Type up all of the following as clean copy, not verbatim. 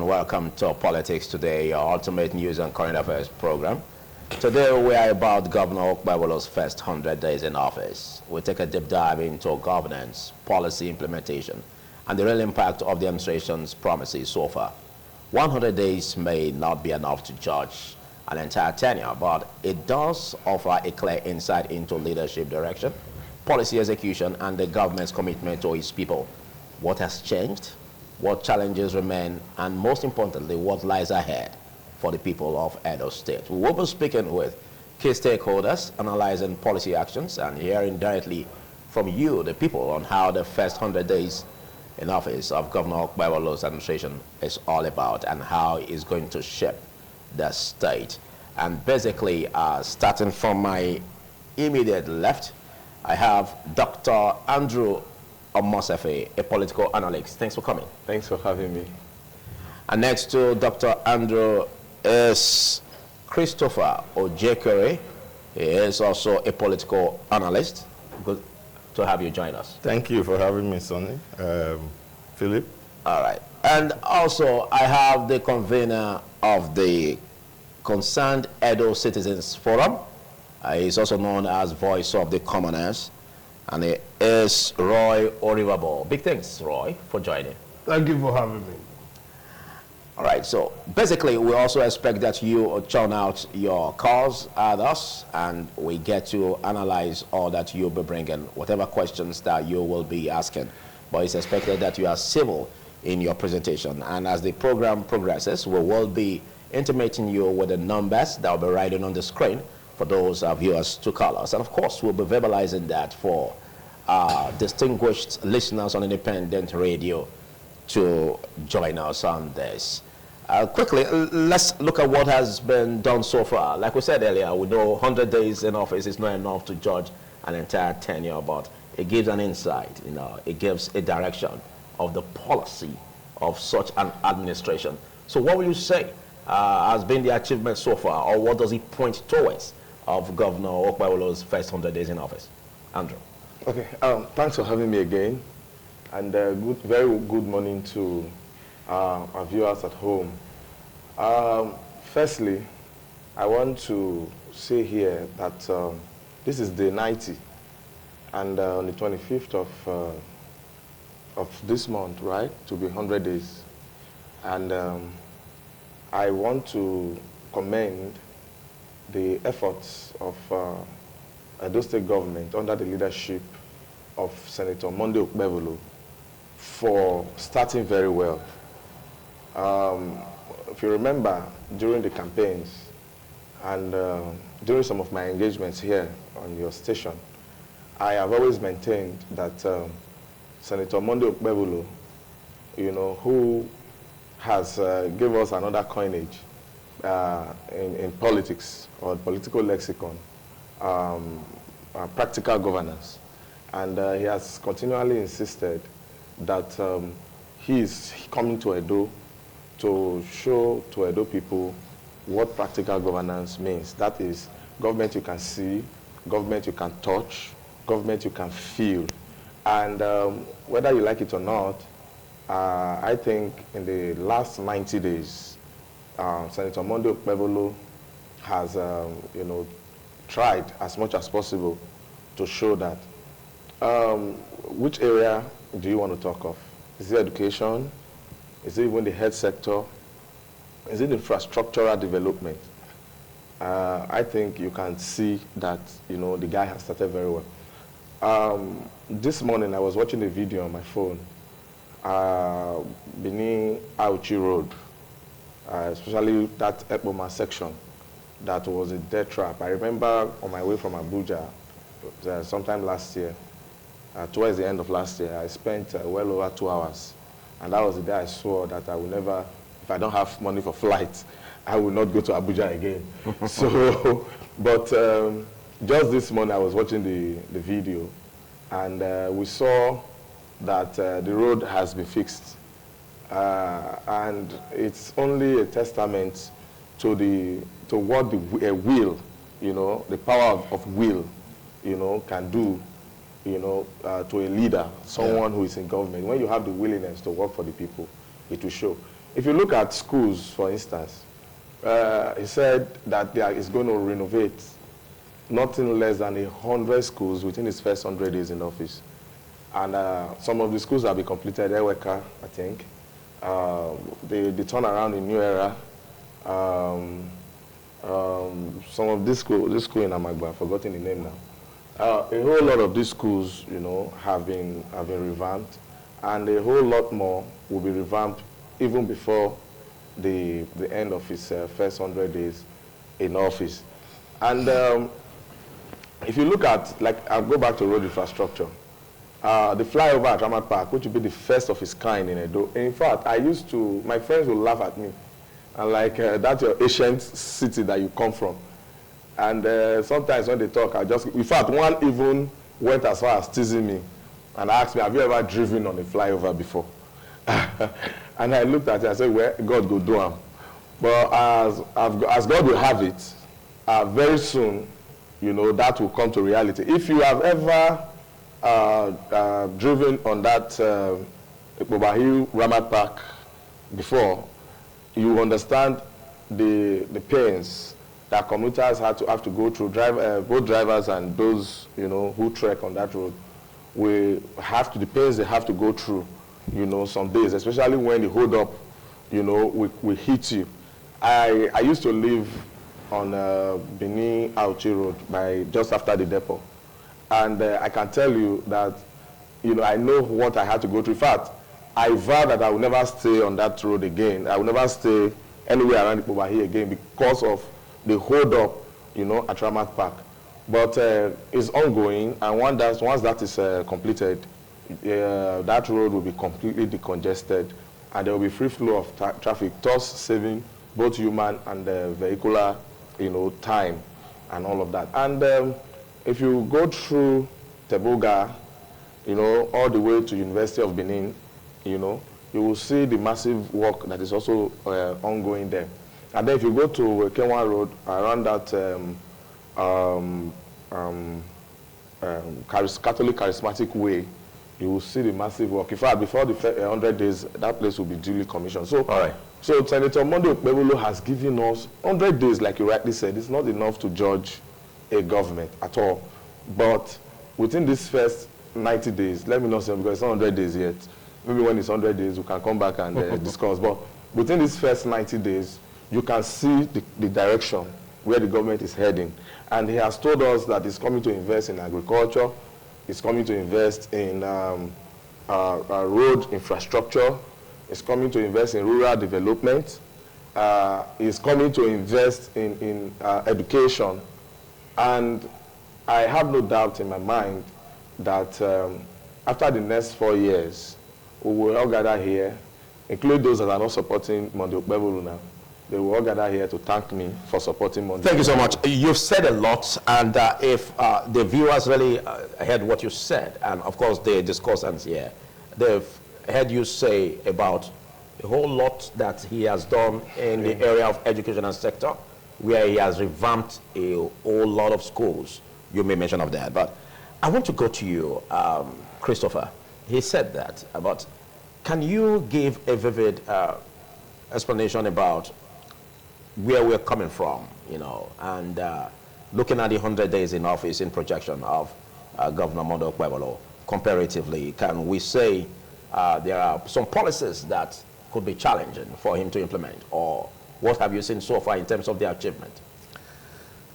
welcome to Politics Today, your ultimate news and current affairs program. Today we are about Governor Okpebholo's first 100 days in office. We take a deep dive into governance, policy implementation, and the real impact of the administration's promises so far. 100 days may not be enough to judge an entire tenure, but it does offer a clear insight into leadership direction, policy execution, and the government's commitment to its people. What has changed? What challenges remain, and most importantly, what lies ahead for the people of Edo State. We will be speaking with key stakeholders, analyzing policy actions, and hearing directly from you, the people, on how the first 100 days in office of Governor Okpebholo's administration is all about and how it's going to shape the state. And basically, starting from my immediate left, I have Dr. Andrew Omosefe, a political analyst. Thanks for coming. Thanks for having me. And next to Dr. Andrew is Christopher Ojekere. He is also a political analyst. Good to have you join us. Thank you for having me, Sonny. Philip. All right. And also, I have the convener of the Concerned Edo Citizens Forum. He's also known as Voice of the Commoners. And it is Roy Orivabo. Big thanks, Roy, for joining. Thank you for having me. All right, so basically, we also expect that you churn out your calls at us, and we get to analyze all that you'll be bringing, whatever questions that you will be asking. But it's expected that you are civil in your presentation. And as the program progresses, we will be intimating you with the numbers that will be riding on the screen for those viewers to call us. And of course, we'll be verbalizing that for distinguished listeners on independent radio to join us on this. Quickly, let's look at what has been done so far. Like we said earlier, we know 100 days in office is not enough to judge an entire tenure, but it gives an insight, it gives a direction of the policy of such an administration. So what will you say has been the achievement so far, or what does it point towards of Governor Okpebholo's first 100 days in office? Andrew. Okay, thanks for having me again, and very good morning to our viewers at home. Firstly, I want to say here that this is day 90, and on the 25th of this month, right, to be 100 days. And I want to commend the efforts of Edo State government under the leadership of Senator Monday Okpebholo for starting very well. If you remember, during the campaigns and during some of my engagements here on your station, I have always maintained that Senator Monday Okpebholo, who has given us another coinage in politics or political lexicon, practical governance. And he has continually insisted that he is coming to Edo to show to Edo people what practical governance means. That is government you can see, government you can touch, government you can feel. And whether you like it or not, I think in the last 90 days, Senator Monday Okpebholo has, tried as much as possible to show that. Which area do you want to talk of? Is it education? Is it even the health sector? Is it infrastructural development? I think you can see that, the guy has started very well. This morning, I was watching a video on my phone, Benin Auchi Road, especially that Ekpoma section that was a death trap. I remember on my way from Abuja, sometime last year, towards the end of last year, I spent well over 2 hours. And that was the day I swore that I will never, if I don't have money for flights, I will not go to Abuja again. So, but just this morning I was watching the video, and we saw that the road has been fixed. And it's only a testament to what the will, the power of will, can do, to a leader, someone who is in government. When you have the willingness to work for the people, it will show. if you look at schools, for instance, he said that he is going to renovate nothing less than 100 schools within his first 100 days in office. And some of the schools have been completed, Eweka, I think. The turnaround in New Era. Some of this school in Amagba, I've forgotten the name now. A whole lot of these schools, you know, have been revamped, and a whole lot more will be revamped even before the end of his first 100 days in office. And if you look at, like, I'll go back to road infrastructure. The flyover at Ramat Park, which will be the first of its kind in Edo. In fact, my friends will laugh at me. And like, that's your ancient city that you come from. And sometimes when they talk, in fact, one even went as far as teasing me and asked me, have you ever driven on a flyover before? And I looked at it and said, well, God go do them. But as God will have it, very soon, you know, that will come to reality. If you have ever driven on that Okpebholo Ramat Park before, you understand the pains that commuters have to go through. Both drivers and those, you know, who trek on that road, the pains they have to go through, you know, some days, especially when the hold up, you know, we hit you. I used to live on Benin Auchi Road just after the depot. And I can tell you that, you know, I know what I had to go through. In fact, I vow that I will never stay on that road again. I will never stay anywhere around Okpebholo again because of the hold up, you know, at Ramat Park. But it's ongoing, and once that is completed, that road will be completely decongested, and there will be free flow of traffic, thus saving both human and vehicular, you know, time and all of that. And if you go through Teboga, you know, all the way to University of Benin, you know, you will see the massive work that is also ongoing there. And then if you go to Kenwa Road, around that Catholic Charismatic Way, you will see the massive work. In fact, before the 100 days, that place will be duly commissioned. So, all right. So Senator Monday Okpebholo has given us 100 days, like you rightly said. It's not enough to judge a government at all. But within this first 90 days, let me not say because it's not 100 days yet. Maybe when it's 100 days, we can come back and discuss. But within these first 90 days, you can see the direction where the government is heading. And he has told us that he's coming to invest in agriculture, he's coming to invest in road infrastructure, he's coming to invest in rural development, he's coming to invest in education. And I have no doubt in my mind that after the next 4 years, we will all gather here, including those that are not supporting Monday Okpebholo now. They will all gather here to thank me for supporting Monday. Thank you so much. You've said a lot, and if the viewers really heard what you said, and of course the discussants here, they've heard you say about a whole lot that he has done in the area of education and sector, where he has revamped a whole lot of schools. You may mention of that, but I want to go to you, Christopher. He said that, but can you give a vivid explanation about where we're coming from, you know, and looking at the 100 days in office in projection of Governor Monday Okpebholo comparatively? Can we say there are some policies that could be challenging for him to implement, or what have you seen so far in terms of the achievement?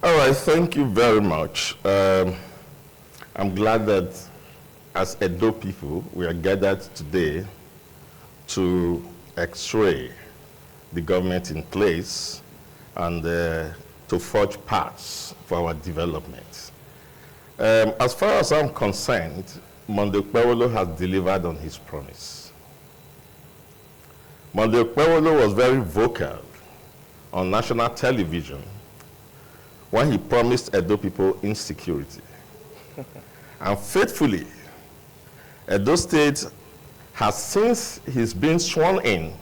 All right, thank you very much. I'm glad that as Edo people, we are gathered today to x-ray the government in place and to forge paths for our development. As far as I'm concerned, Monday Okpebholo has delivered on his promise. Monday Okpebholo was very vocal on national television when he promised Edo people insecurity. And faithfully, Edo State has, since he's been sworn in,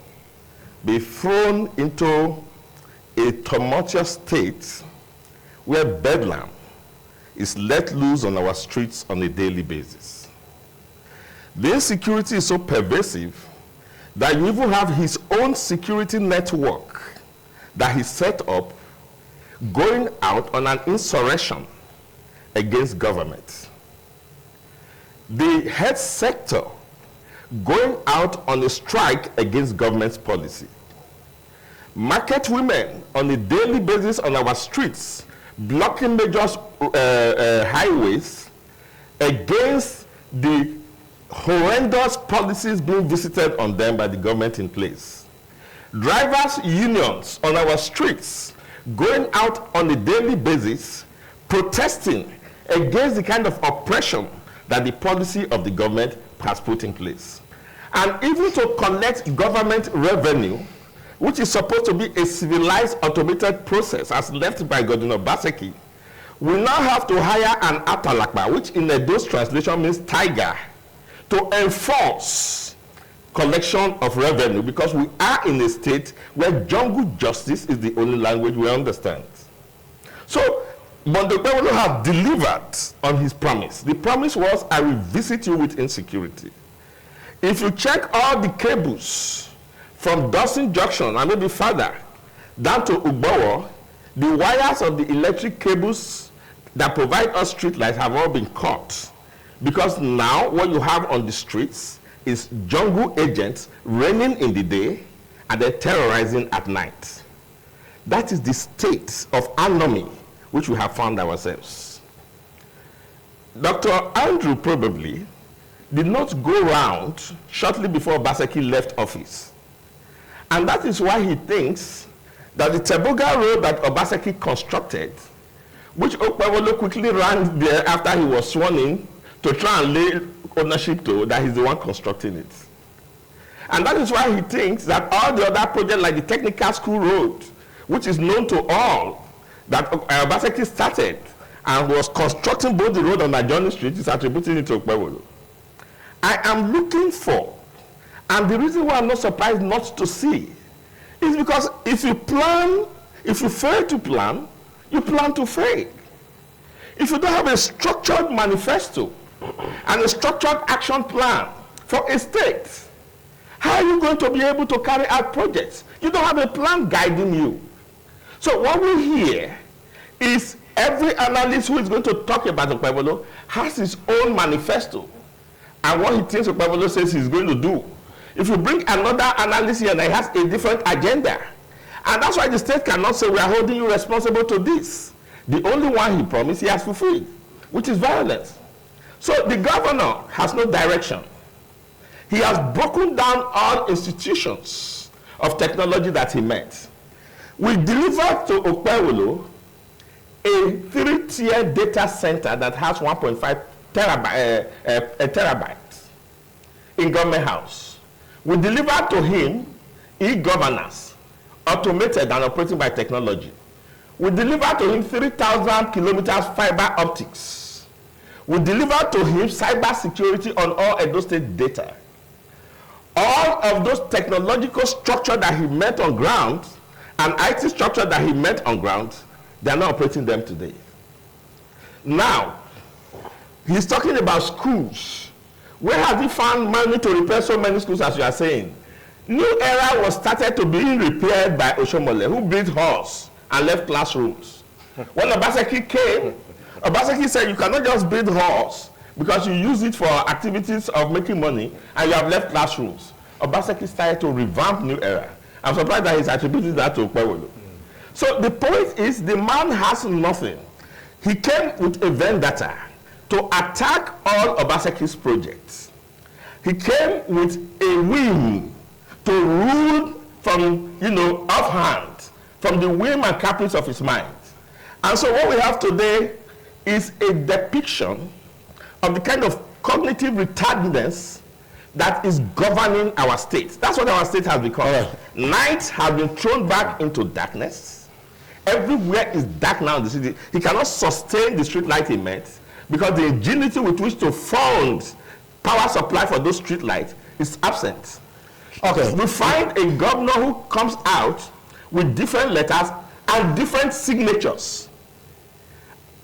been thrown into a tumultuous state where bedlam is let loose on our streets on a daily basis. The insecurity is so pervasive that you even have his own own security network that he set up going out on an insurrection against government. The health sector going out on a strike against government's policy. Market women on a daily basis on our streets, blocking major highways against the horrendous policies being visited on them by the government in place. Drivers' unions on our streets going out on a daily basis protesting against the kind of oppression that the policy of the government has put in place. And even to collect government revenue, which is supposed to be a civilized automated process as left by Godwin Obaseki, we now have to hire an atalakpa, which in Edo's translation means tiger, to enforce collection of revenue, because we are in a state where jungle justice is the only language we understand. So, Okpebholo has delivered on his promise. The promise was, I will visit you with insecurity. If you check all the cables from Dawson Junction and maybe further down to Okpebholo, the wires of the electric cables that provide us street lights have all been cut. Because now what you have on the streets is jungle agents reigning in the day and they're terrorizing at night. That is the state of anomy which we have found ourselves. Dr. Andrew probably did not go round shortly before Obaseki left office. And that is why he thinks that the Teboga road that Obaseki constructed, which Okpebholo quickly ran there after he was sworn in to try and lay ownership to, that he's the one constructing it. And that is why he thinks that all the other projects like the Technical School Road, which is known to all, that Obaseki started and was constructing both the road on Ajoni Street, is attributing it to Okpebholo. I am looking for, and the reason why I'm not surprised not to see, is because if you plan, if you fail to plan, you plan to fail. If you don't have a structured manifesto and a structured action plan for a state, how are you going to be able to carry out projects? You don't have a plan guiding you. So what we hear is every analyst who is going to talk about Okpebholo has his own manifesto and what he thinks Okpebholo says he's going to do. If you bring another analyst here and he has a different agenda, and that's why the state cannot say we are holding you responsible to this. The only one he promised he has fulfilled, which is violence. So the governor has no direction. He has broken down all institutions of technology that he met. We delivered to Okpebholo a 3-tier data center that has 1.5 terabyte in Government House. We delivered to him e-governance, automated and operating by technology. We delivered to him 3,000 kilometers fiber optics. We delivered to him cyber security on all Edo State data. All of those technological structure that he met on ground and IT structure that he met on ground, they are not operating them today. Now, he's talking about schools. Where has he found money to repair so many schools, as you are saying? New Era was started to be repaired by Oshomole, who built halls and left classrooms. When Obaseki came, Obaseki said you cannot just build halls because you use it for activities of making money and you have left classrooms. Obaseki started to revamp New Era. I'm surprised that he's attributed that to Okpebholo. So the point is, the man has nothing. He came with a vendetta to attack all Obaseki's projects. He came with a whim to rule from, offhand, from the whim and caprice of his mind. And so what we have today is a depiction of the kind of cognitive retardedness that is governing our state. That's what our state has become. Night has been thrown back into darkness. Everywhere is dark now in the city. He cannot sustain the street light he met because the agility with which to fund power supply for those street lights is absent. Okay. We find a governor who comes out with different letters and different signatures.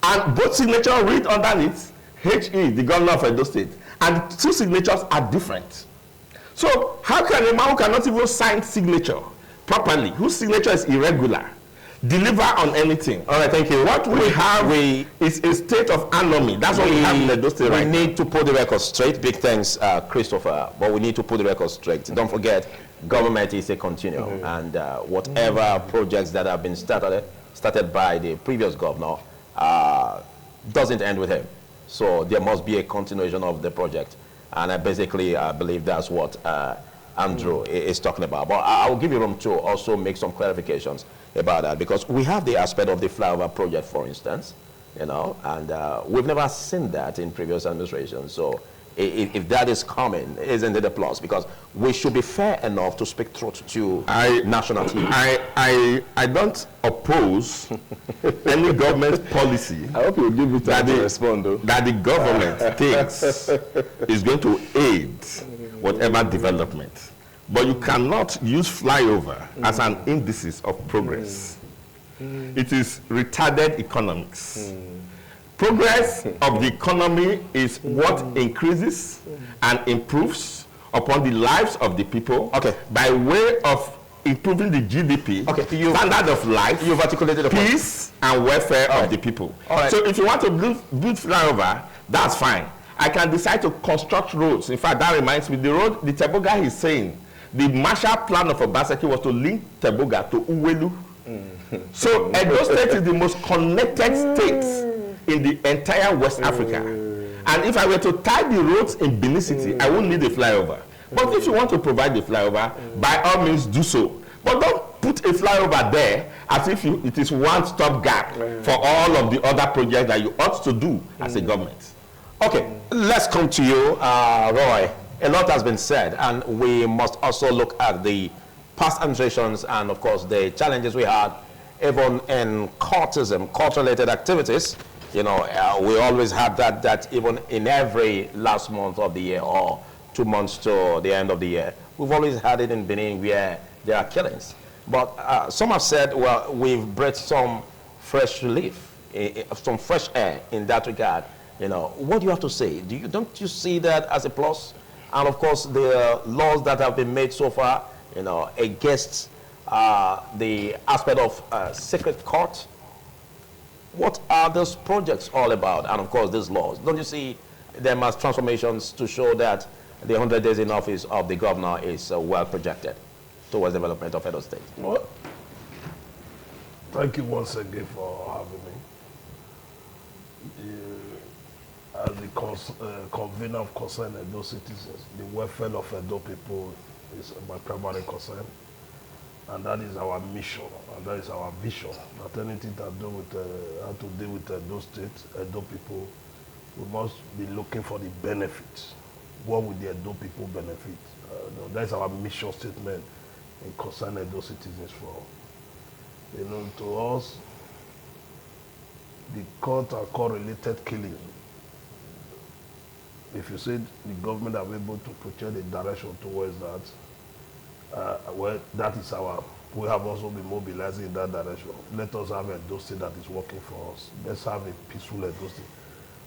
And both signatures read underneath HE, the governor of Edo State. And two signatures are different. So how can a man who cannot even sign signature properly, whose signature is irregular, deliver on anything? All right, thank you. What we have is a state of anomy. That's what we have in Edo State right now. We need to put the record straight. Big thanks, Christopher. But we need to put the record straight. Don't forget, government is a continuum. And whatever projects that have been started by the previous governor doesn't end with him. So there must be a continuation of the project. And I believe that's what Andrew is talking about. But I will give you room to also make some clarifications about that, because we have the aspect of the flyover project, for instance, and we've never seen that in previous administrations. So if that is coming, isn't it a plus? Because we should be fair enough to speak truth to national TV. I don't oppose any government policy. I hope you give me time to respond, though. That the government thinks is going to aid whatever development. But you cannot use flyover as an indices of progress. It is retarded economics. Progress of the economy is what increases and improves upon the lives of the people by way of improving the GDP, standard of life, you've articulated the peace and welfare of the people. So if you want to build flyover, that's fine. I can decide to construct roads. In fact, that reminds me, the road, the Teboga is saying, the Marshall Plan of Obaseki was to link Teboga to Uwelu. So Edo State is the most connected state in the entire West Africa. And if I were to tie the roads in Benin City, I wouldn't need a flyover. But if you want to provide the flyover, by all means do so. But don't put a flyover there as if it is one-stop gap for all of the other projects that you ought to do as a government. Okay, let's come to you, Roy. A lot has been said, and we must also look at the past administrations and, of course, the challenges we had, even in courtism, court-related activities. You know, we always had that even in every last month of the year or 2 months to the end of the year. We've always had it in Benin where there are killings. But some have said, well, we've brought some fresh relief, some fresh air in that regard. You know, what do you have to say? Don't you see that as a plus? And of course, the laws that have been made so far, you know, against the aspect of secret court. What are those projects all about? And of course, these laws. Don't you see them as transformations to show that the 100 days in office of the governor is well projected towards development of Edo State? Well, thank you once again for having me. As the convener of concern Edo citizens, the welfare of Edo people is my primary concern, and that is our mission, and that is our vision. That anything that do with how to deal with Edo State, Edo people, we must be looking for the benefits. What will the Edo people benefit? That is our mission statement in concern Edo citizens for. You know, to us, the court and court-related killing. If you say the government are able to project a direction towards that, well, that is we have also been mobilizing in that direction. Let us have a Edo State that is working for us. Let's have a peaceful Edo State.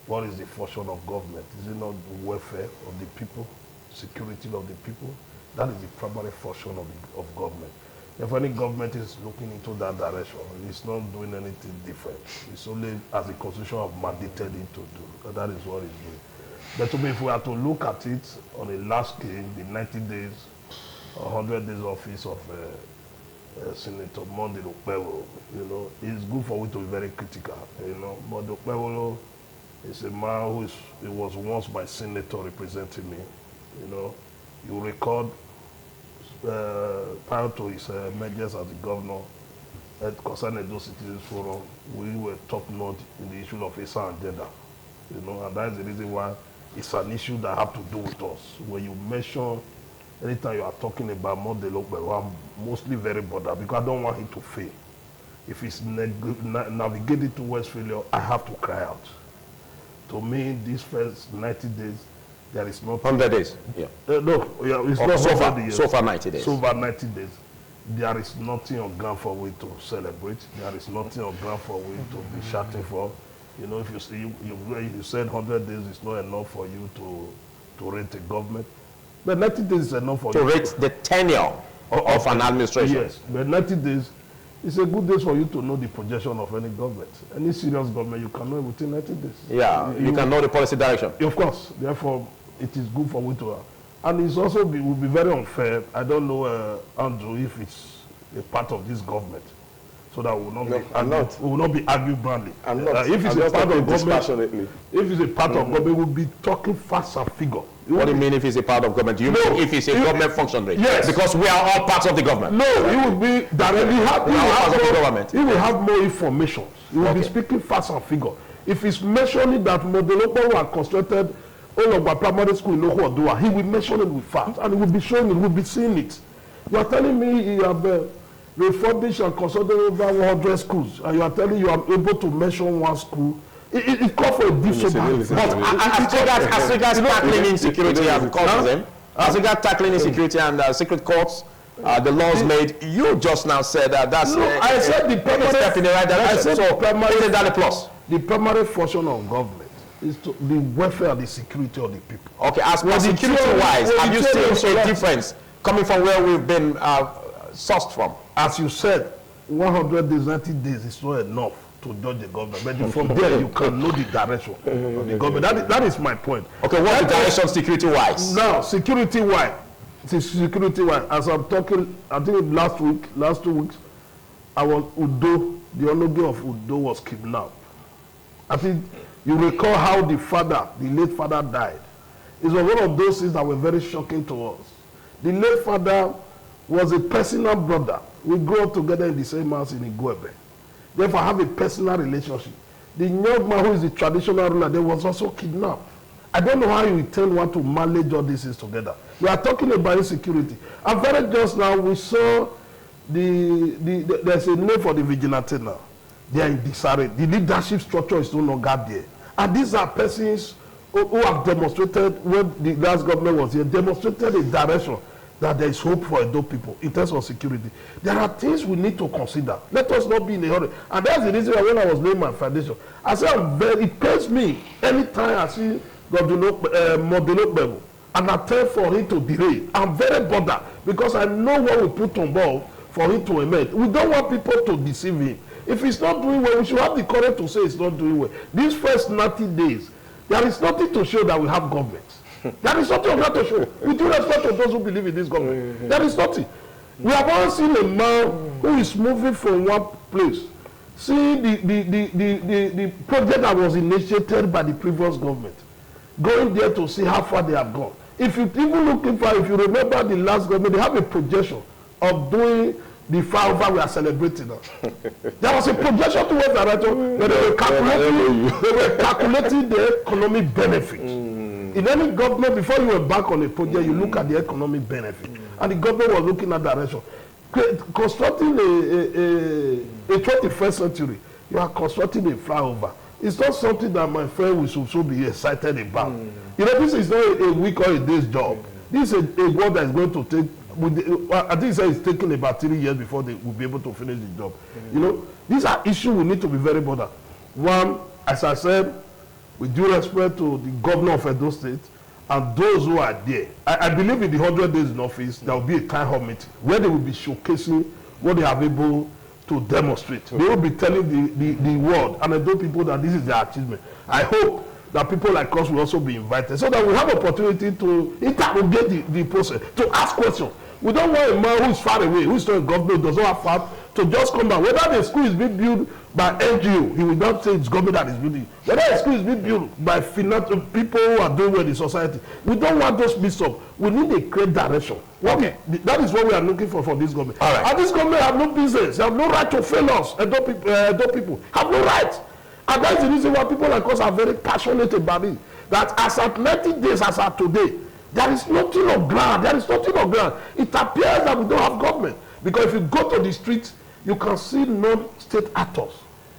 What is the function of government? Is it not the welfare of the people, security of the people? That is the primary function of government. If any government is looking into that direction, it's not doing anything different. It's only as the Constitution have mandated it to do. That is what it's doing. But to me, if we are to look at it on a large scale, the 90 days, 100 days office of Senator Monday Okpebholo, you know, it's good for we to be very critical, you know. But Okpebholo is a man he was once my senator representing me, you know. You record prior to his emergence as the governor at concerning Edo Citizens Forum, we were top notch in the issue of Asa and gender, you know, and that's the reason why it's an issue that have to do with us. When you mention, anytime you are talking about Monday Okpebholo, I'm mostly very bothered because I don't want him to fail. If he's navigated towards failure, I have to cry out. To me, these first 90 days, there is not 100 days. Yeah. No, yeah, it's not so 100 days. So far 90 days. So far 90 days. There is nothing on ground for we to celebrate. There is nothing on ground for we to be shouting for. You know, if you said 100 days is not enough for you to rate a government, But 90 days is enough for to you. rate the tenure of an administration. Yes, but 90 days is a good days for you to know the projection of any government. Any serious government, you can know it within 90 days. Yeah, you can know the policy direction. Of course. Therefore, it is good for we to have. And it's also will be very unfair. I don't know, Andrew, if it's a part of this government. So that we will not be arguing brandly. I'm not. If it's a part of government, if it's a part of government, we'll be talking facts and figure. What do you mean if it's a part of government? Do you mean if it's a government functionary? Yes. Because we are all parts of the government. No, he will be directly he will have more information. He will be speaking facts and figure. If he's mentioning that Modelopo were constructed all of our primary school in Ohuodua, he will mention it with facts and he will be showing it, we will be seeing it. You are telling me you have refurbished and constructed over 100 schools, and you are telling you are able to mention one school. It calls for a deep sober. But as regards tackling insecurity and cultism, as regards tackling insecurity and secret courts, the laws made, you just now said that that's I said the primary step in the right direction. I said so isn't that a plus? The primary function of government is to the welfare and the security of the people. Okay, as well, security-wise, have you seen a difference coming from where we've been sourced from? As you said, 100 days, 90 days is not enough to judge the government. But from there, you can know the direction of the government. That is my point. Okay, what's the direction security-wise? Now, security-wise, as I'm talking, I think last 2 weeks, I was Udo, the Onoge of Udo was kidnapped. I think you recall how the late father died. It was one of those things that were very shocking to us. The late father was a personal brother. We grew up together in the same house in Okpebholo. Therefore, have a personal relationship. The young man who is the traditional ruler, there was also kidnapped. I don't know how you intend one to manage all these things together. We are talking about insecurity. And very just now, we saw there's a name for the vigilante now. They are in disarray. The leadership structure is no longer there. And these are persons who have demonstrated, when the last government was here, demonstrated a direction that there is hope for Edo people in terms of security. There are things we need to consider. Let us not be in a hurry. And that's the reason why when I was laying my foundation, I said it pains me anytime I see Modelopo and I tell for him to delay. I'm very bothered because I know what we put on board for him to emerge. We don't want people to deceive him. If he's not doing well, we should have the courage to say he's not doing well. These first 90 days, there is nothing to show that we have government. There is nothing of that to show. With due respect to those who believe in this government, there is nothing. We have all seen a man who is moving from one place. See the project that was initiated by the previous government, going there to see how far they have gone. If you even looking for, if you remember the last government, they have a projection of doing the flyover we are celebrating now. There was a projection towards the direction where they were calculating the economic benefit. In any government, before you embark on a project, you look at the economic benefit. And the government was looking at that direction. Constructing a 21st century, you are constructing a flyover. It's not something that my friend will so be excited about. You know, this is not a week or a day's job. This is a work that is going to take, I think it's taking about 3 years before they will be able to finish the job. You know, these are issues we need to be very bothered. One, as I said, with due respect to the governor of Edo State and those who are there, I believe in the 100 days in office, there will be a town hall meeting where they will be showcasing what they have able to demonstrate. They will be telling the world and Edo people that this is their achievement. I hope that people like us will also be invited so that we have opportunity to interrogate the process, to ask questions. We don't want a man who is far away, who is not in government, does not have far, to just come back. Whether the school is being built by NGO, he will not say it's government that is building. Whether the school is being built by people who are doing well in society, we don't want those mixed up. We need a clear direction. Okay. That is what we are looking for this government. All right. And this government have no business. They have no right to fail us. Edo people have no right. And that's the reason why people like us are very passionate about it. That as at 90 days, as at today, there is nothing on ground. There is nothing on ground. It appears that we don't have government. Because if you go to the streets, you can see non-state actors.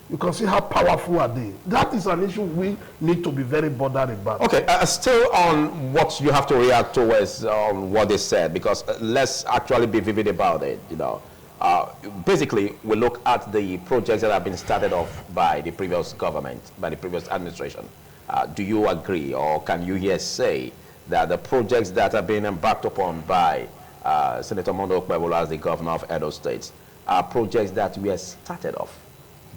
You can see how powerful are they. That is an issue we need to be very bothered about. Okay, still on what you have to react towards what they said, because let's actually be vivid about it. You know, basically, we look at the projects that have been started off by the previous government, by the previous administration. Do you agree, or can you here say that the projects that are being embarked upon by Senator Monday Okpebholo as the governor of Edo State are projects that were started off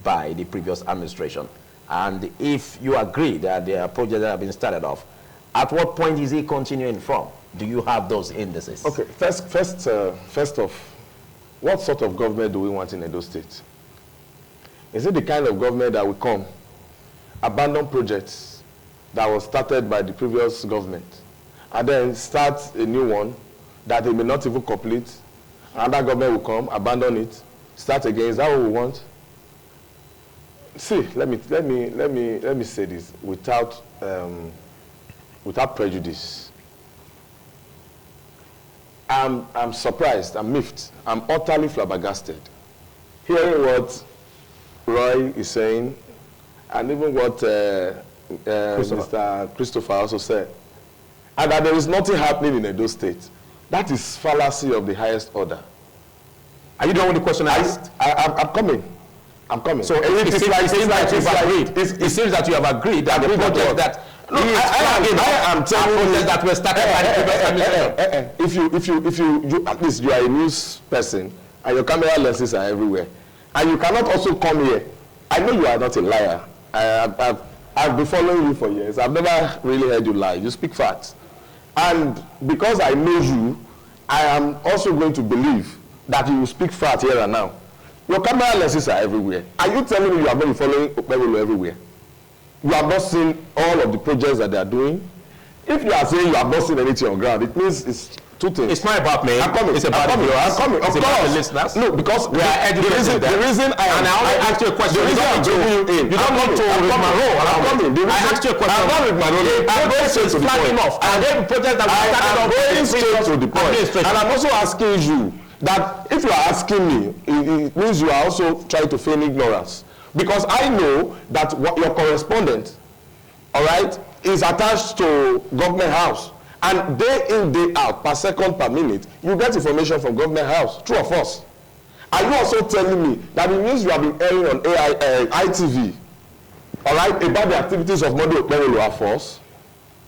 by the previous administration. And if you agree that there are projects that have been started off, at what point is he continuing from? Do you have those indices? Okay, first off, what sort of government do we want in Edo State? Is it the kind of government that will come, abandon projects that was started by the previous government, and then start a new one that they may not even complete? Another government will come, abandon it, start again. Is that what we want? See, let me say this without prejudice. I'm surprised, I'm miffed, I'm utterly flabbergasted hearing what Roy is saying, and even what Mr. Christopher also said, and that there is nothing happening in Edo State. That is fallacy of the highest order. Are you done with the question I asked? I'm coming. So it seems that you have agreed that the project that I am telling you that were started by the previous administration. If you at least you are a news person and your camera lenses are everywhere, and you cannot also come here. I know you are not a liar. I've been following you for years. I've never really heard you lie. You speak facts, and because I know you, I am also going to believe that you will speak facts here and now. Your camera lenses are everywhere. Are you telling me you have been following Okpebholo everywhere? You have not seen all of the projects that they are doing? If you are saying you have not seen anything on ground, it means it's two things. It's not about me. I'm coming. It's about I'm coming. Of course. course. The listeners. No, because we are educated. The reason I am. And I only asked you a question. The reason I'm bringing you in. You don't need to read my role. I'm coming. I asked you a question. I'm not with my role. I'm going straight to the point. And then projects that we started off. I'm going straight to the point. And I'm also asking you that if you are asking me, it means you are also trying to feign ignorance. Because I know that what your correspondent, all right, is attached to government house. And day in, day out, per second, per minute, you get information from government house, true or false. Are you also telling me that it means you have been airing on ITV, all right, about the activities of Monday Okpebholo are false?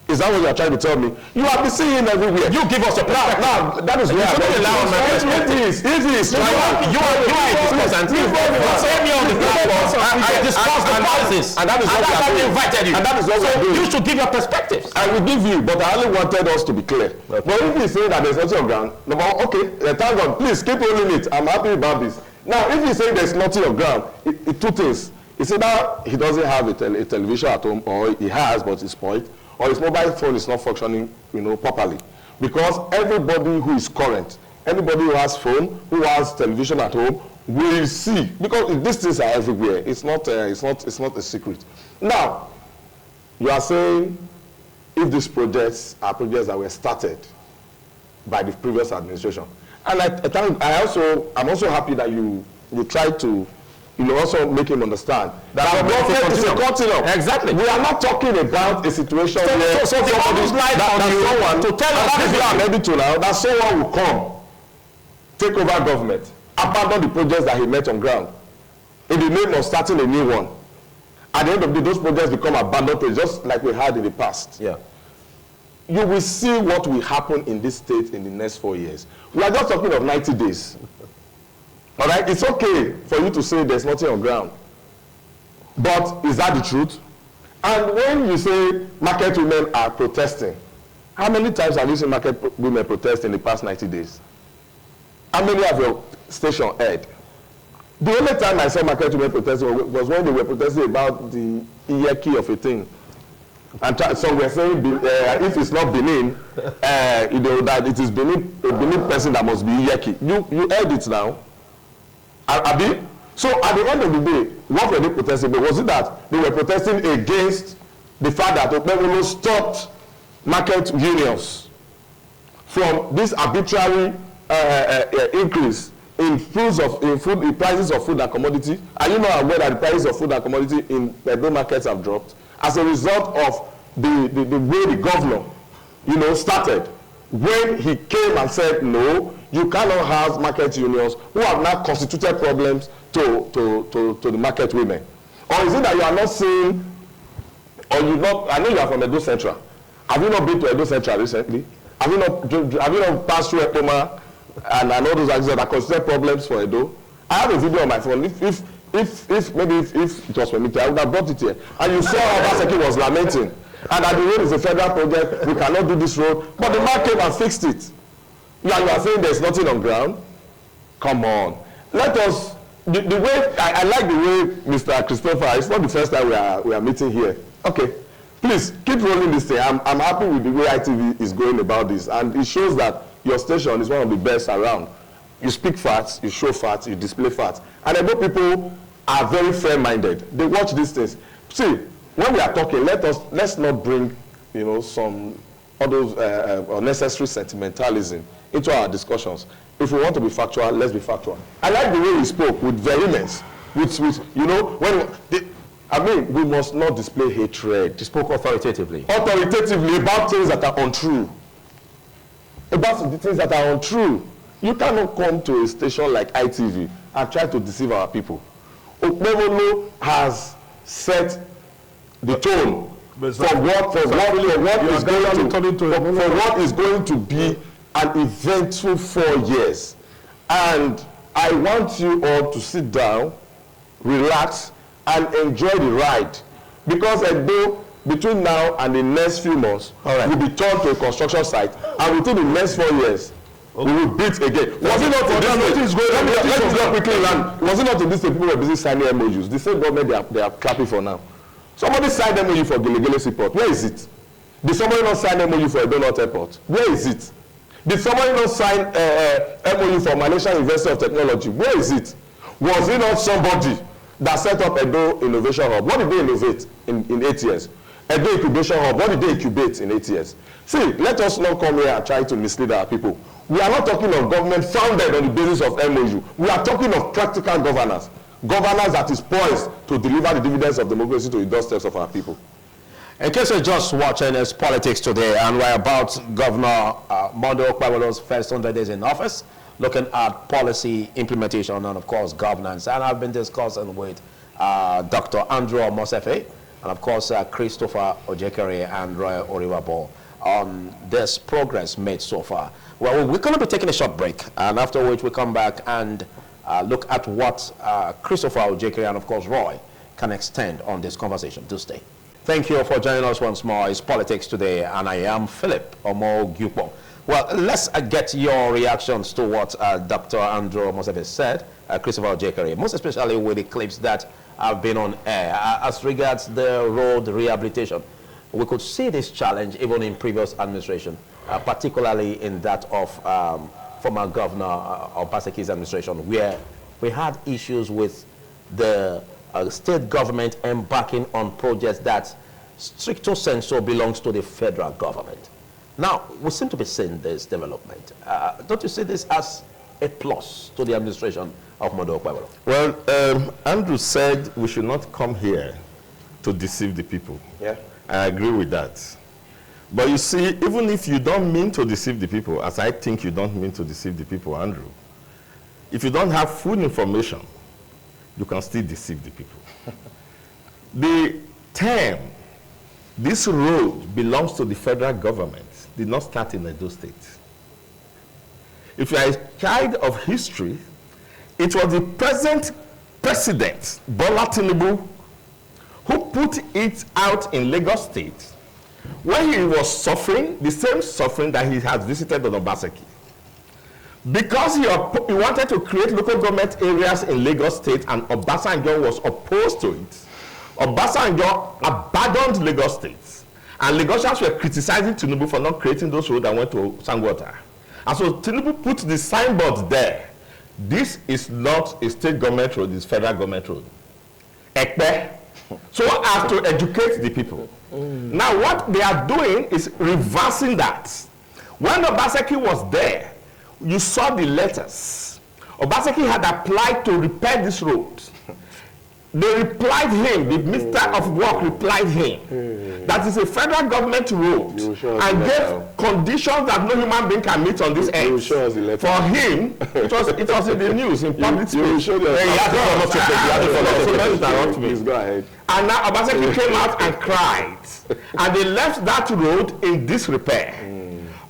Is that what you are trying to tell me? You have been seeing him everywhere. You give us a perspective. Now, that is where I'm going to allow my perspective. If he is trying to... You are a discussant. You say me on the platform. I discuss the policies. And that is what we invited you. And that is what we are doing. You should give your perspectives. I will give you, but I only wanted us to be clear. Okay. But if he say that there's nothing on ground, okay, thank God, please keep holding it. I'm happy about this. Now, if he say there's nothing on ground, two things. It's either he doesn't have a television at home, or he has, but it's spoiled, or his mobile phone is not functioning, properly. Because everybody who is current, anybody who has phone, who has television at home, will see. Because these things are everywhere. It's not a secret. Now, you are saying if these projects are projects that were started by the previous administration, and I'm also happy that you try to also make him understand that our government is a continuum. Exactly. We are not talking about a situation where somebody's life on someone to tell us that I'm ready to now that someone will come, take over government, abandon the projects that he met on ground in the name of starting a new one. At the end of the day, those projects become abandoned projects, just like we had in the past. Yeah. You will see what will happen in this state in the next 4 years. We are just talking of 90 days. All right, it's okay for you to say there's nothing on ground. But is that the truth? And when you say market women are protesting, how many times have you seen market women protest in the past 90 days? How many have your station heard? The only time I saw market women protesting was when they were protesting about the hierarchy of a thing. And so we're saying if it's not Benin, that it is Benin, a Benin person that must be hierarchy. You heard it now. Abi? So at the end of the day, what were they protesting about? Was it that they were protesting against the fact that Okpebholo stopped market unions from this arbitrary increase in prices of food and commodity? Are you not aware that the prices of food and commodity in Edo markets have dropped as a result of the way the governor, started? When he came and said, no, you cannot have market unions who have now constituted problems to the market women. Or is it that you are not seeing, or you not, I know you are from Edo Central, Have you not been to Edo Central recently? Have you not passed through Ekpoma and all those accidents that are considered problems for Edo? I have a video on my phone. If it was permitted, I would have brought it here. And you saw how Obaseki was lamenting. And that the road is a federal project, we cannot do this road. But the man came and fixed it. You are saying there's nothing on ground? Come on. Let us, the way, I like the way Mr. Christopher, it's not the first time we are meeting here. Okay, please, keep rolling this thing. I'm happy with the way ITV is going about this. And it shows that your station is one of the best around. You speak facts, you show facts, you display facts. And I know people are very fair-minded. They watch these things. See, when we are talking, let's not bring, some all those unnecessary sentimentalism into our discussions. If we want to be factual, let's be factual. I like the way he spoke with vehemence, we must not display hatred. He spoke authoritatively. Authoritatively about things that are untrue. About the things that are untrue. You cannot come to a station like ITV and try to deceive our people. Okpebholo has set the tone for what is going to be an eventful 4 years. And I want you all to sit down, relax, and enjoy the ride. Because between now and the next few months, we'll be turned to a construction site, and within the next 4 years, we will beat again. Was it not in this state? Let me just quickly land. Was it not in this state people were busy signing MOUs? The same government they are clapping for now. Somebody signed MOU for Gelegele Seaport. Where is it? Did somebody not sign MOU for Edo North Airport? Where is it? Did somebody not sign MOU for Malaysia University of Technology? Where is it? Was it not somebody that set up Edo Innovation Hub? What did they innovate in 8 years? Edo Incubation Hub, what did they incubate in 8 years? See, let us not come here and try to mislead our people. We are not talking of government founded on the basis of MOU. We are talking of practical governance. Governance that is poised to deliver the dividends of democracy to the doorsteps of our people. In case you're just watching, it's Politics Today, and we're about Governor Monday Okpebholo's first 100 days in office, looking at policy implementation and, of course, governance. And I've been discussing with Dr. Andrew Omosefe and, of course, Christopher Ojekere and Roy Oribabo on this progress made so far. Well, we're going to be taking a short break, and after which we come back and look at what Christopher Ojekere and, of course, Roy can extend on this conversation. Do stay. Thank you for joining us once more. It's Politics Today, and I am Philip Omo-Gyupo. Well, let's get your reactions to what Dr. Andrew Omosefe said, Christopher Ojekere, most especially with the clips that have been on air. As regards the road rehabilitation, we could see this challenge even in previous administration, particularly in that of former Governor Obaseki's administration, where we had issues with the state government embarking on projects that stricto sensu belongs to the federal government. Now, we seem to be seeing this development. Don't you see this as a plus to the administration of Monday Okpebholo? Well, Andrew said we should not come here to deceive the people. Yeah. I agree with that. But you see, even if you don't mean to deceive the people, as I think you don't mean to deceive the people, Andrew, if you don't have full information, you can still deceive the people. The term, this road belongs to the federal government, did not start in Edo State. If you are a child of history, it was the present president, Bola Tinubu, who put it out in Lagos State when he was suffering, the same suffering that he has visited on Obaseki. Because he wanted to create local government areas in Lagos State and Obasanjo was opposed to it, Obasanjo abandoned Lagos State. And Lagosians were criticizing Tinubu for not creating those roads that went to Sangwater. And so Tinubu put the signboard there. This is not a state government road, it's federal government road. Ekpe. So as to educate the people. Now what they are doing is reversing that. When Obaseki was there, you saw the letters. Obaseki had applied to repair this road. they replied him, the Minister of Work replied him, that is a federal government road, and gave conditions that no human being can meet on this earth. For him, it was in the news, in public space. And now Obaseki came out and cried. And they left that road in disrepair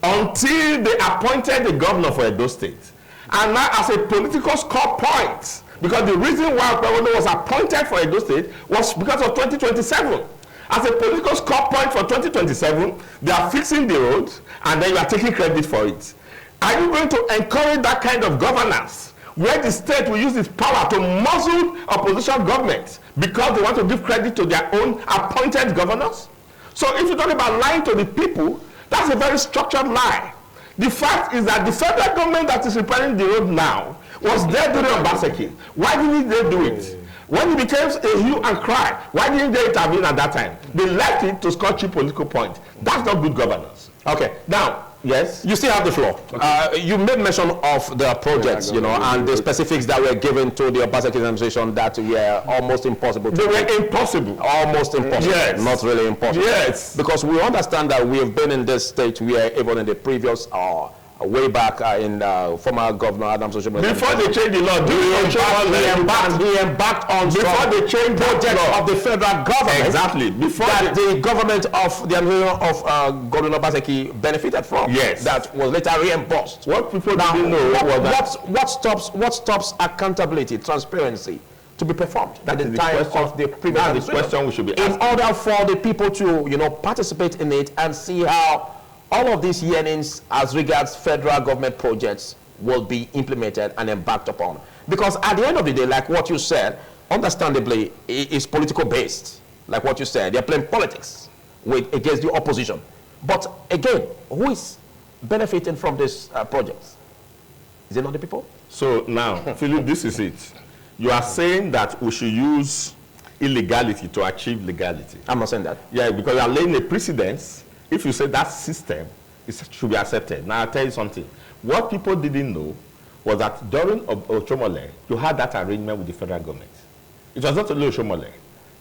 until they appointed the governor for Edo State. And now as a political score point, because the reason why Okpebholo was appointed for Edo State was because of 2027. As a political score point for 2027, they are fixing the road and then you are taking credit for it. Are you going to encourage that kind of governance where the state will use its power to muzzle opposition government because they want to give credit to their own appointed governors? So if you talk about lying to the people, that's a very structured lie. The fact is that the federal government that is repairing the road now was there during Obaseki. Why didn't they do it? When it became a hue and cry, why didn't they intervene at that time? They left it to score cheap political points. That's not good governance. Okay, now, yes, you still have the floor. Okay. You made mention of the projects, you know, and the specifics that were given to the Obaseki administration that were almost impossible. They were impossible. Almost impossible. Yes. Not really impossible. Yes. Because we understand that we have been in this state where even in the previous way back in former Governor Adams Oshiomhole. Before they changed the law, he embarked on before they changed projects of the federal government. Exactly. Before that the government of the administration of Governor Obaseki benefited from. Yes. That was later reimbursed. What people didn't know was that. What stops accountability, transparency to be performed at the time of the previous administration? That's the question we should be asking. In order for the people to, you know, participate in it and see how all of these yearnings as regards federal government projects will be implemented and embarked upon. Because at the end of the day, like what you said, understandably, it is political based. Like what you said, they're playing politics against the opposition. But again, who is benefiting from these projects? Is it not the people? So now, Philip, this is it. You are saying that we should use illegality to achieve legality. I'm not saying that. Yeah, because you are laying a precedence. If you say that system should be accepted. Now, I'll tell you something. What people didn't know was that during Oshiomhole, you had that arrangement with the federal government. It was not only Oshiomhole.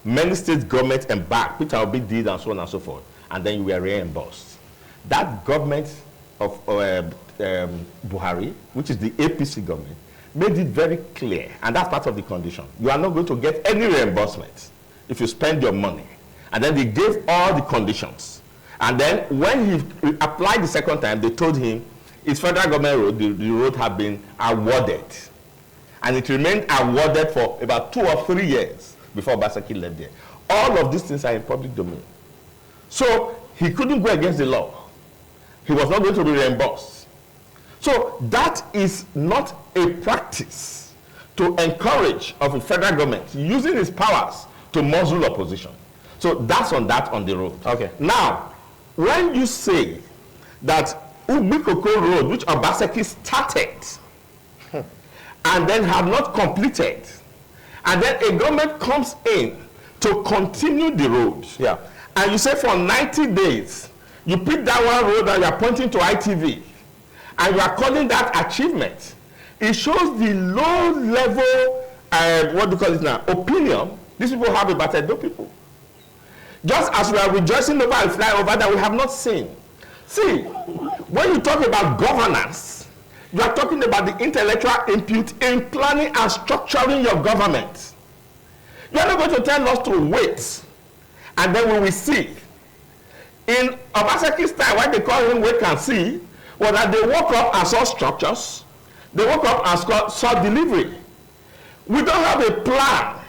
Many state governments embarked, Peter Obi did, and so on and so forth, and then you were reimbursed. That government of Buhari, which is the APC government, made it very clear, and that's part of the condition. You are not going to get any reimbursement if you spend your money. And then they gave all the conditions. And then when he applied the second time, they told him it's federal government road, the road had been awarded. And it remained awarded for about 2 or 3 years before Obaseki left there. All of these things are in public domain. So he couldn't go against the law. He was not going to be reimbursed. So that is not a practice to encourage of a federal government using its powers to muzzle opposition. So that's on the road. Okay. Now, when you say that Ubikoko Road, which Obaseki started and then have not completed, and then a government comes in to continue the road, yeah, and you say for 90 days, you pick that one road and you are pointing to ITV, and you are calling that achievement, it shows the low level, what do you call it now, opinion these people have about Edo people. Just as we are rejoicing over a flyover that we have not seen. See, when you talk about governance, you are talking about the intellectual input in planning and structuring your government. You are not going to tell us to wait, and then we will see. In Obaseki's time, what they call him wait and see, was that they woke up and saw structures. They woke up and saw delivery. We don't have a plan.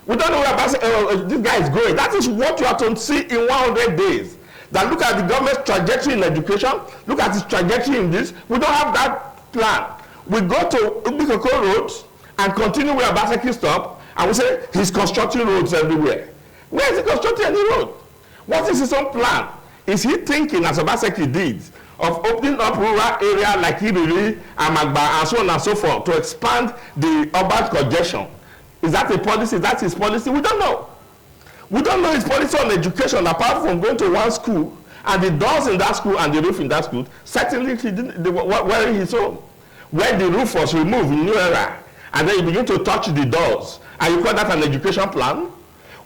We don't know where this guy is going. That is what you have to see in 100 days. That look at the government's trajectory in education, look at its trajectory in this. We don't have that plan. We go to Ubikoko Road and continue where Obaseki stopped, and we say he's constructing roads everywhere. Where is he constructing any road? What is his own plan? Is he thinking, as Obaseki did, of opening up rural area like Ibiri, Amagba, and so on and so forth to expand the urban congestion? Is that a policy? Is that his policy? We don't know. We don't know his policy on education apart from going to one school and the doors in that school and the roof in that school. Certainly he didn't, they were wearing his own. When the roof was removed in New Era, and then you begin to touch the doors And you call that an education plan?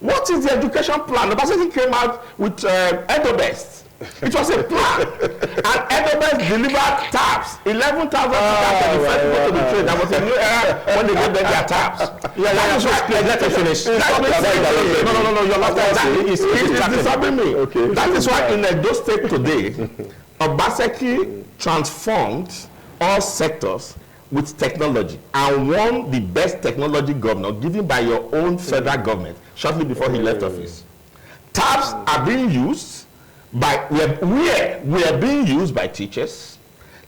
What is the education plan? The person came out with Edobest. It was a plan. And Edobest delivered taps. 11,000 taps for the first people to be trained. That was a new era when they gave them their taps. Let me finish. No, you're not it's disturbing me. Okay. That is why in Edo State today, Obaseki transformed all sectors with technology and won the best technology governor given by your own federal government shortly before he left office. Taps are being used by, we are being used by teachers.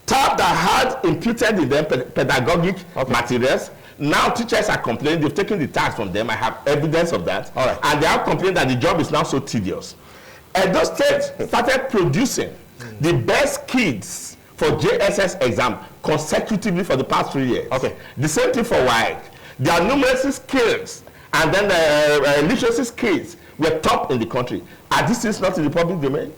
Tab that had imputed in them pedagogic materials. Now teachers are complaining, they've taken the tax from them. I have evidence of that. All right. And they are complaining that the job is now so tedious. Edo State started producing the best kids for JSS exam consecutively for the past 3 years. Okay. The same thing for WAEC. Their numeracy skills and then the literacy skills were top in the country. Are these things not in the public domain?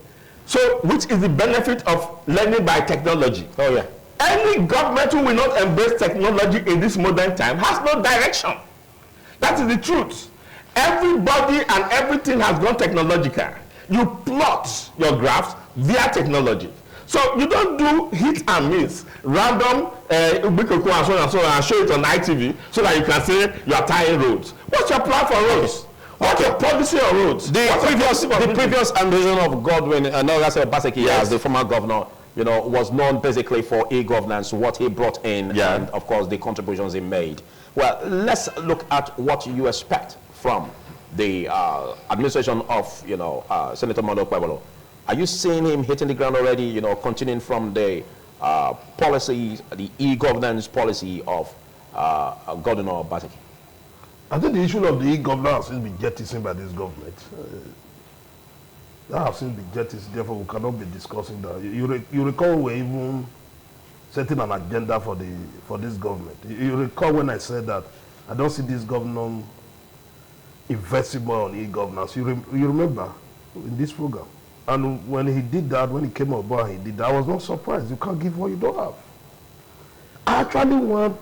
So, which is the benefit of learning by technology? Oh, yeah. Any government who will not embrace technology in this modern time has no direction. That is the truth. Everybody and everything has gone technological. You plot your graphs via technology. So you don't do hit and miss, random, and so on, and show it on ITV so that you can say you are tying roads. What's your plan for roads? What's your policy on roads? The previous ambition of Godwin, Obaseki, Yes. as the former governor, you know, was known basically for e-governance, what he brought in, and of course the contributions he made. Well, let's look at what you expect from the administration of, you know, Senator Okpebholo. Are you seeing him hitting the ground already, you know, continuing from the policies, the e-governance policy of Governor Obaseki? I think the issue of the e-governance has been jettisoned by this government. That has since been jettisoned, therefore we cannot be discussing that. You recall we're even setting an agenda for this government. You recall when I said that I don't see this government investing more on e-governance. You remember in this program. And when he did that, when he came on board, he did that, I was not surprised. You can't give what you don't have. I actually want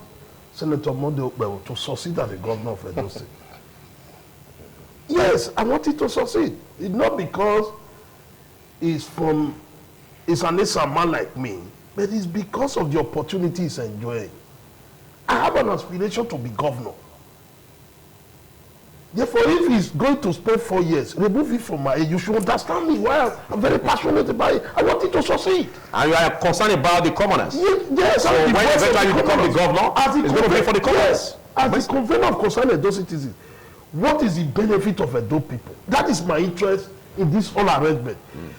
Senator Okpebholo to succeed as the governor of Edo State. Yes, I want it to succeed. It's not because he's an Esa man like me, but it's because of the opportunity he's enjoying. I have an aspiration to be governor. Therefore, if he's going to spend 4 years, remove it from my age, you should understand me. Why I'm very passionate about it. I want it to succeed. And you are concerned about the commoners? Yes. So when eventually you become the governor, it's going to be for the commoners? Yes. As the convener of concerned Edo citizens, what is the benefit of Edo people? That is my interest in this whole arrangement.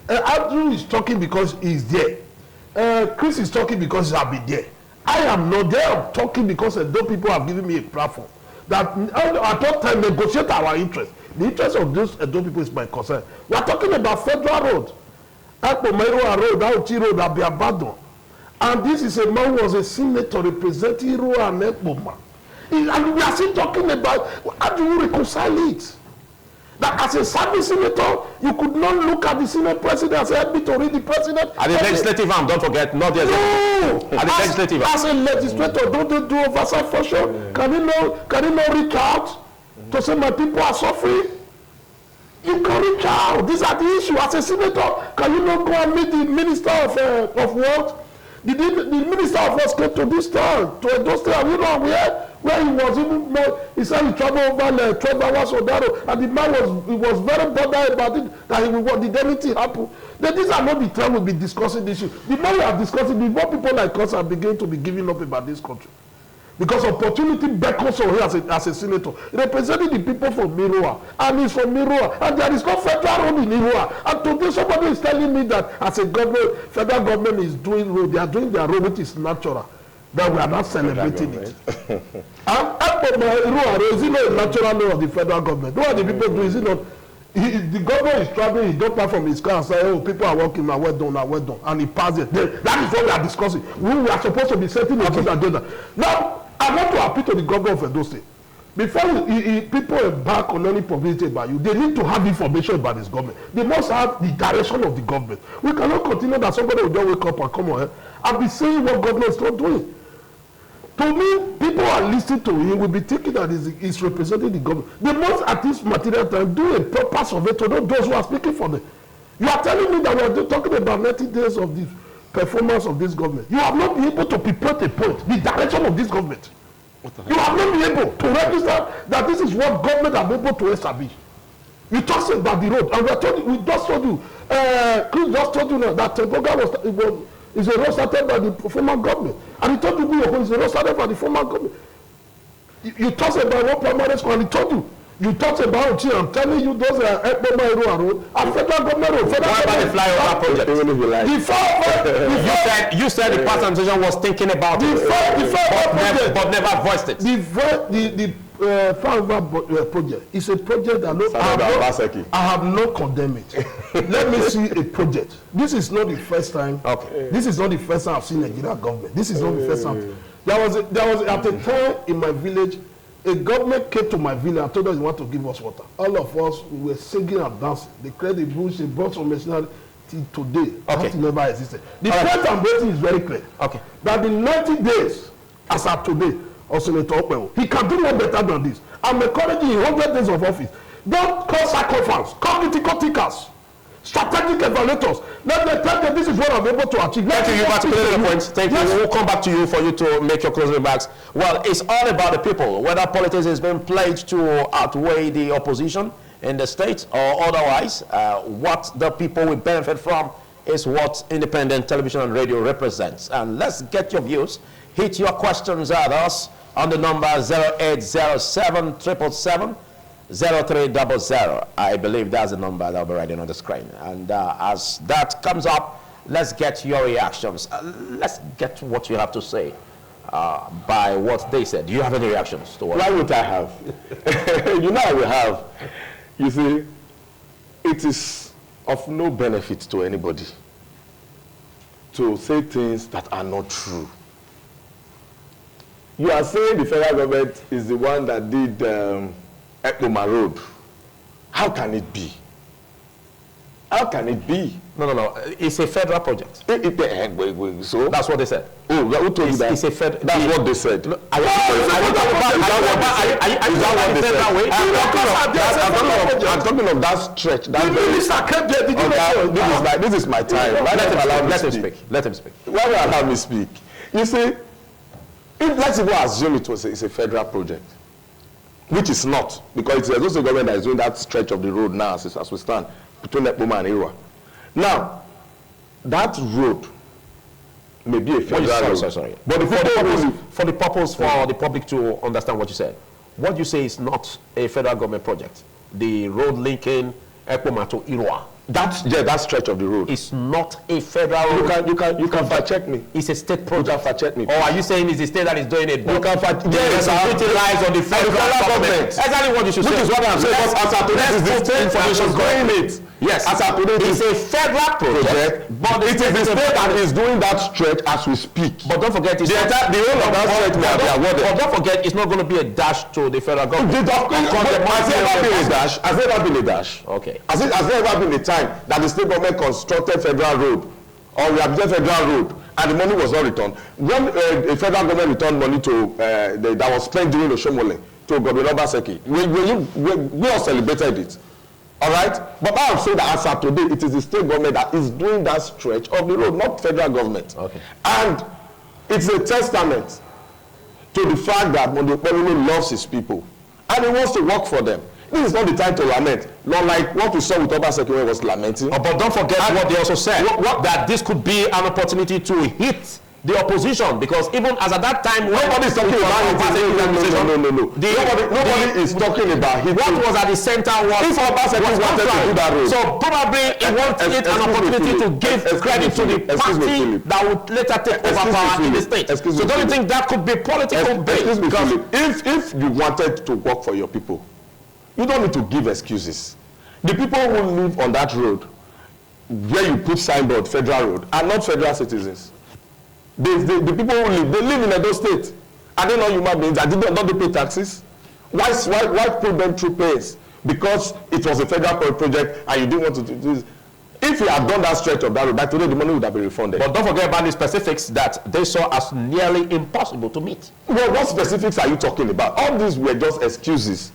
Andrew is talking because he's there. Chris is talking because he's been there. I am not there. I'm talking because Edo people have given me a platform. That at all time negotiate our interest. The interest of those Edo people is my concern. We are talking about federal road. Okpebholo road, Auchi road, Abiabadan. And this is a man who was a senator representing Iro and Okpebholo. And we are still talking about how do you reconcile it? That as a serving senator, you could not look at the Senate president and say, help me to read the president. At the legislative arm, don't forget, not the executive. No! At the legislative arm. As a legislator, don't they do oversight for sure? Can you not reach out to say my people are suffering? You can reach out. These are the issues. As a senator, can you not go and meet the minister of what? The minister of works came to this town, to Edo State, and you know where he was even more, he said he traveled over 12 hours on that road, and the man was very bothered about it, that he would want, did anything happen? Then these are not the time we'll be discussing this issue. The more we are discussing, the more people like us are beginning to be giving up about this country. Because opportunity beckons on here as a senator, representing the people from Miroa, and he's from Miroa, and there is no federal road in Miroa. And today somebody is telling me that as a government, federal government is doing road, they are doing their road, which is natural, that we are not celebrating it. And Miroa, is it not a natural law of the federal government? What are the people doing? Is it not? The government is traveling, he don't pass from his car and say, oh, people are working now, well done, and he passes it. That is what we are discussing. We are supposed to be setting a good agenda. Now, I want to appeal to the governor of Edo State. Before people embark on any publicity about you, they need to have information about this government. They must have the direction of the government. We cannot continue that somebody will just wake up and come on and be saying what government is not doing. To me, people are listening to him will be thinking that he's representing the government. They must at this material time do a proper survey to know those who are speaking for them. You are telling me that we are talking about 90 days of the performance of this government. You have not been able to pinpoint a point, the direction of this government. You have not been able to register that this is what government are able to establish. You talk about the road, and we just told you, Chris just told you now that Tempoga is a road started by the former government. And he told you it's a road started by the former government. You talk about one primary school, and he told you. You talked about it, I'm telling you, those are Okpebholo road and federal government road. What about the flyover project? You said the past administration was thinking about it, but never voiced it. The flyover project is a project that I have not condemned it. Let me see a project. This is not the first time. Okay. This is not the first time I've seen Nigeria government. This is not the first time. There was at a time in my village. A government came to my village and told us they want to give us water. All of us we were singing and dancing. They cleared the bush, they brought some machinery till today. Okay. That never existed. The point I'm raising is very clear. Okay. That in 90 days, as of today, of Senator Okpebholo, he can do no better than this. I'm encouraging in 100 days of office. Don't call sacrifice, call critical thinkers, strategic evaluators. Let them tell them this is what I'm able to achieve. Thank you. You've articulated the point. Thank you. We'll come back to you for you to make your closing remarks. Well, it's all about the people. Whether politics is being played to outweigh the opposition in the state or otherwise, what the people will benefit from is what independent television and radio represents. And let's get your views. Hit your questions at us on the number 0807 777 0300. I believe that's the number that will be writing on the screen. And as that comes up, let's get your reactions. Let's get what you have to say by what they said. Do you have any reactions to what? Why would I have? You know I will have. You see, it is of no benefit to anybody to say things that are not true. You are saying the federal government is the one that did Okpebholo Road. How can it be? How can it be? No. It's a federal project. So that's what they said. Oh, who told you that? It's a that's what they said. Is that what I'm talking of that stretch. This is my time. Let him speak. Why will allow me speak? You see, let's even assume it's a federal project, which is not, because it's also the government that is doing that stretch of the road now as we stand between Okpebholo and Irua. Now, that road may be a federal road. Sorry. But for the purpose for the public to understand what you said, what you say is not a federal government project. The road linking Okpebholo to Irua. That stretch of the road. It's not a federal road. You can fact check me. It's a state project. You can fact check me. Or are you saying it's the state that is doing it? You can fact. Yes, it lies on the federal government. Exactly what you should say. Which is what I'm saying. As of today, this is the state information going it. Yes. As of today, it's a federal project, but it is the state that is doing that stretch as we speak. But don't forget, it's the whole of that stretch will be awarded. But don't forget, it's not going to be a dash to the federal government. Has there ever been a dash? Has there ever been a dash? Okay. Has there ever been a time that the state government constructed federal road or rehabilitated federal road and the money was not returned? When a federal government returned money to that was spent during the Oshomole to Governor Obaseki, we all celebrated it. All right? But I am saying that as of today, it is the state government that is doing that stretch of the road, not federal government. Okay. And it's a testament to the fact that Okpebholo loves his people and he wants to work for them. This is not the time to lament, not like what we saw with Obaseki was lamenting. But don't forget what they also said, that this could be an opportunity to hit the opposition, because even as at that time, nobody is talking about it. No. Nobody is talking about it. What was at the center was if Obaseki wanted to do that road. So probably he wanted an opportunity to give credit to the party that would later take over power in the state. So don't you think that could be political based? Because if you wanted to work for your people, you don't need to give excuses. The people who live on that road, where you put signboard federal road, are not federal citizens. The people who live in Edo State. Are they not human beings? Are they not they pay taxes? Why put them through pays? Because it was a federal project and you didn't want to do this. If he had done that stretch of that road, by today the money would have been refunded. But don't forget about the specifics that they saw as nearly impossible to meet. Well, what specifics are you talking about? All these were just excuses.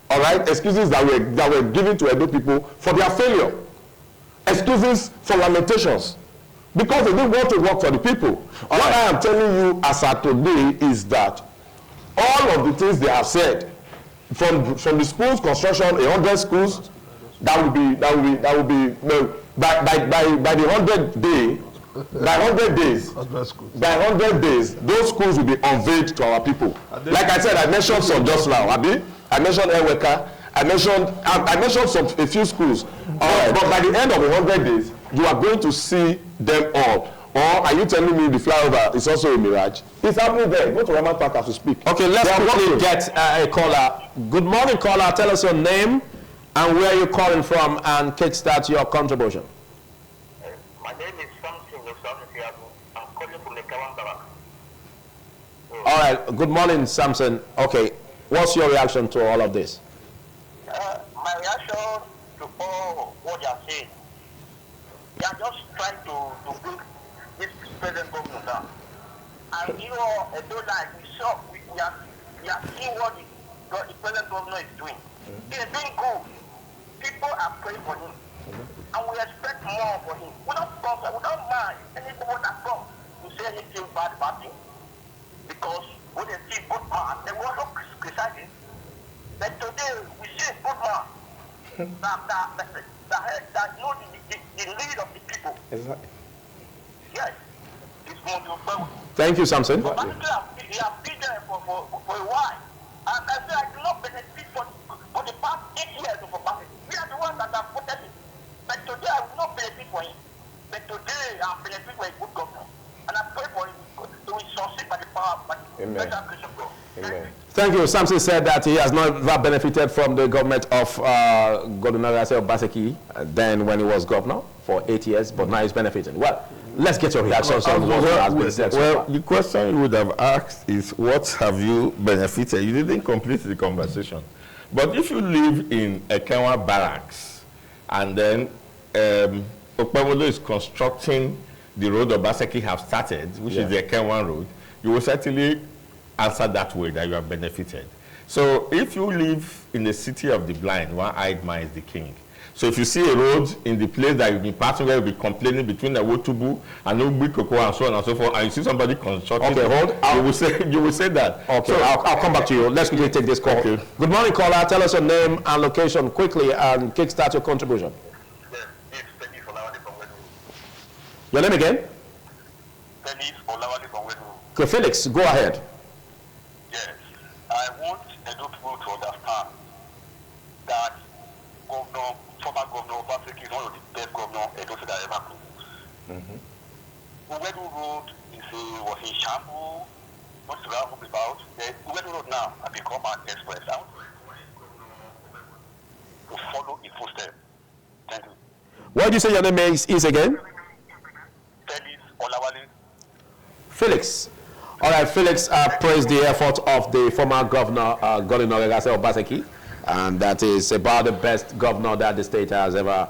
All right, excuses that were given to Edo people for their failure. Excuses for lamentations. Because they didn't want to work for the people. What I am telling you as of today is that all of the things they have said, from the schools construction, 100 schools, that will be no, by the 100 day, by 100 days, by 100 days, those schools will be unveiled to our people. Like I said, I mentioned some just now, Abi. I mentioned Eweka. I mentioned a few schools. But by the end of the 100 days, you are going to see them all. Or are you telling me the flyover is also a mirage? It's happening there. Go to Ramat Park as we speak. Okay, let's quickly get a caller. Good morning, caller. Tell us your name and where you're calling from and kickstart your contribution. My name is Samson. I'm calling from the Kawambara. All right. Good morning, Samson. Okay. What's your reaction to all of this? My reaction to all what they are saying, they are just trying to bring this present government down. And you know, we are seeing what the present governor is doing. He is doing good. People are praying for him. And we expect more for him. We don't mind anyone that comes to say anything bad about him. Because when they see good man, they want to criticize him. But today, we see a good man that knows the need of the people. Exactly. Yes. It's more to Thank you, Samson. he has been there for a while. And I say I do not benefit for the past 8 years of Obama. We are the ones that have voted him. But today I will not benefit for him. But today I benefit for a good governor. And I pray for him to be succeed by the power of the special grace of God. Amen. Thank you. Samson said that he has not benefited from the government of Governor Obaseki then when he was governor for 8 years, but now he's benefiting. Well, let's get your reactions on what has been said so far. The question you would have asked is, what have you benefited? You didn't complete the conversation. But if you live in Ekenwa barracks and then Okpebholo is constructing the road Obaseki have started, which is the Ekenwa road, you will certainly answer that way, that you have benefited. So if you live in the city of the blind, one-eyed man is the king. So if you see a road in the place that you've been passing where you'll be complaining between the Wotubu and Ubi Koko and so on and so forth, and you see somebody constructing, you will say that. Okay, so I'll come back to you. Let's quickly take this call. Okay. Good morning, caller. Tell us your name and location quickly and kickstart your contribution. Yes, it's Felix Olawale from Wedu. Your name again? Felix Olawale from Wedu. Okay, Felix, go ahead. Yes, I want Edo people to understand that former Governor Obaseki is one of the best governors Edo State has ever produced. Uwedu Road was a shambles, not to hope about. The Uwedu Road now has become an express. I want to follow in footsteps. Thank you. What did you say your name is again? Felix Olawale. Felix. All right, Felix praised the effort of the former governor, Governor Obaseki, and that is about the best governor that the state has ever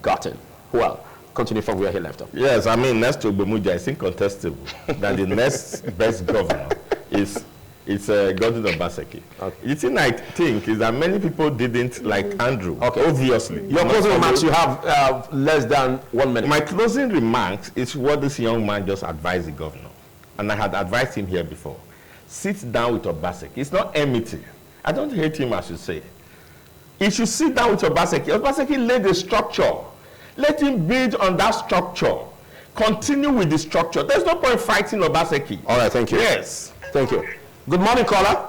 gotten. Well, continue from where he left off. Yes, I mean, next to Ogbemudia, it's incontestable that the next best governor is Governor Obaseki. Okay. The thing I think is that many people didn't like Andrew, obviously. Your closing remarks, you have less than 1 minute. My closing remarks is what this young man just advised the governor. And I had advised him here before. Sit down with Obaseki. It's not enmity. I don't hate him, as you say. He should sit down with Obaseki. Obaseki laid the structure. Let him build on that structure. Continue with the structure. There's no point fighting Obaseki. All right, thank you. Yes. Thank you. Good morning, caller.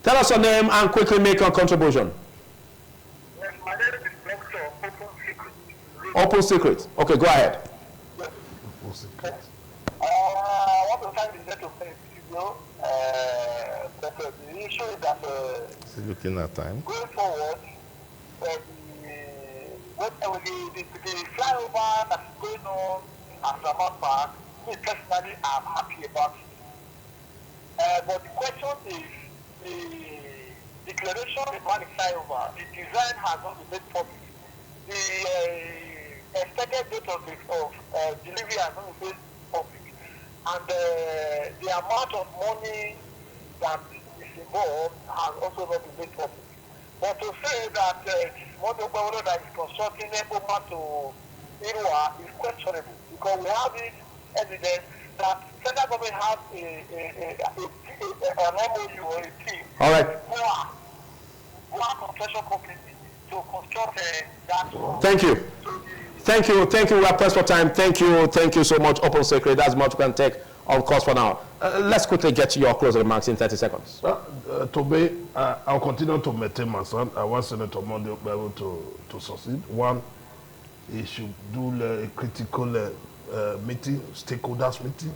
Tell us your name and quickly make your contribution. Yes, my name is Dr. Open Secret. Open secret. Okay, go ahead. I want to thank the State of Studio, but the issue is that Looking at time. going forward, the flyover that is going on at Ramat Park, me personally, I'm happy about it. But the question is, the declaration regarding flyover, the design has not been made public. the expected date of delivery has not been made public, and the amount of money that is involved has also not been made public. But to say that Okpebholo that is constructing Ekpoma to Irua is questionable, because we have this evidence that federal government has an MOU or a team. All right. Who are construction companies to construct that one. Thank you. Thank you. We are pressed for time. Thank you so much, Open Secretary. That's much we can take on course for now. Let's quickly get to your closing remarks in 30 seconds. To me, I'll continue to maintain my stand. I want Senator Monday Okpebholo to succeed. One, he should do a critical meeting, stakeholders meeting.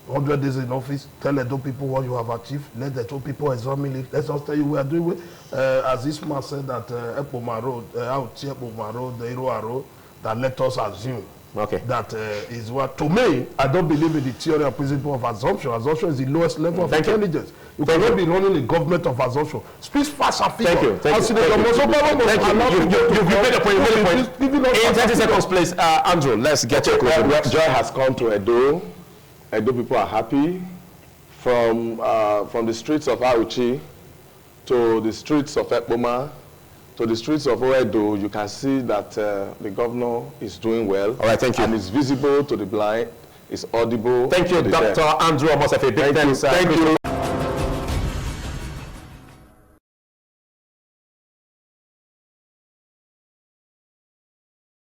100 days in office, tell the two people what you have achieved, let the two people examine it. Let's just tell you we are doing it. As this man said that Ekpoma Road, Ekpoma Road, the Irua Road, that let us assume that is what, to me, I don't believe in the theory or principle of assumption. Assumption is the lowest level of intelligence. You cannot be running a government of assumption. Speak fast and figure. Thank you. You've made a point. In 30 seconds, please. Andrew, let's get your closing remarks. Joy has come to Edo. Edo people are happy. From the streets of Auchi to the streets of Ekpoma to the streets of Oedo, you can see that the governor is doing well. All right, thank you. And it's visible to the blind, it's audible. Thank you, Dr. Andrew Omosefe. Big thanks. Thank you.